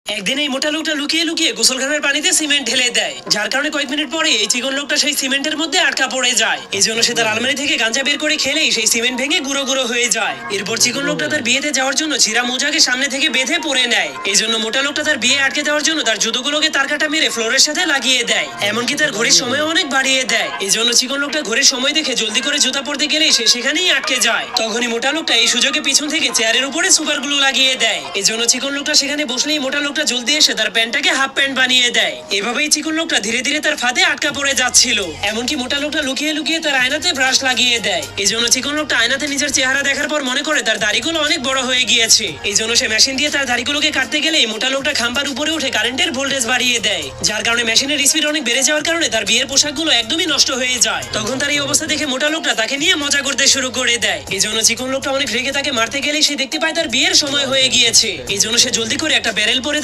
একদিন এই মোটা লোকটা লুকিয়ে লুকিয়ে গোসলখানার পানিতে সিমেন্ট ঢেলে দেয়, যার কারণে কয়েক মিনিট পরে এই চিকন লোকটা সেই সিমেন্টের মধ্যে আটকা পড়ে যায়। এই জন্য সে তার আলমারি থেকে গাঁজা বের করে খেলেই সেই সিমেন্ট ভেঙে গুঁড়ো গুঁড়ো হয়ে যায়। এরপর চিকন লোকটা তার বিয়েতে যাওয়ার জন্য চিরা মোজাকে সামনে থেকে বেঁধে পরে নেয়। এই জন্য মোটা লোকটা তার বিয়ে আটকে দেওয়ার জন্য তার জুতোগুলোকে তার কাটা মেরে ফ্লোরের সাথে লাগিয়ে দেয়, এমনকি তার ঘড়ির সময় অনেক বাড়িয়ে দেয়। এই জন্য চিকন লোকটা ঘড়ির সময় দেখে জলদি করে জুতা পরতে গেলেই সে সেখানেই আটকে যায়। তখনই মোটা লোকটা এই সুযোগে পিছন থেকে চেয়ারের উপরে সুপার গ্লু লাগিয়ে দেয়। এই জন্য চিকন লোকটা সেখানে বসলেই মোটা লোকটা জলদি এসে তার প্যান্টটাকে হাফ প্যান্ট বানিয়ে দেয়। এভাবেই চিকন লোকটা ধীরে ধীরে তার ফাঁদে আটকা পড়ে যাচ্ছিল। এমনকি মোটা লোকটা লুকিয়ে লুকিয়ে তার আয়নাতে ব্রাশ লাগিয়ে দেয়। এই জন্য চিকন লোকটা আয়নাতে নিজের চেহারা দেখার পর মনে করে তার দাড়িগুলো অনেক বড় হয়ে গিয়েছে। এই জন্য সে মেশিন দিয়ে তার দাড়িগুলোকে কাটতে গেলেই মোটা লোকটা খাম্বার উপরে উঠে কারেন্টের ভোল্টেজ বাড়িয়ে দেয়, যার কারণে মেশিনের স্পিড অনেক বেড়ে যাওয়ার কারণে তার বিয়ের পোশাকগুলো একদমই নষ্ট হয়ে যায়। তখন তার এই অবস্থা দেখে মোটা লোকটা তাকে নিয়ে মজা করতে শুরু করে দেয়। এই জন্য চিকন লোকটা অনেক রেগে তাকে মারতে গেলেই সে দেখতে পায় তার বিয়ের সময় হয়ে গিয়েছে। এই জন্য সে জলদি করে একটা ব্যারেল পরে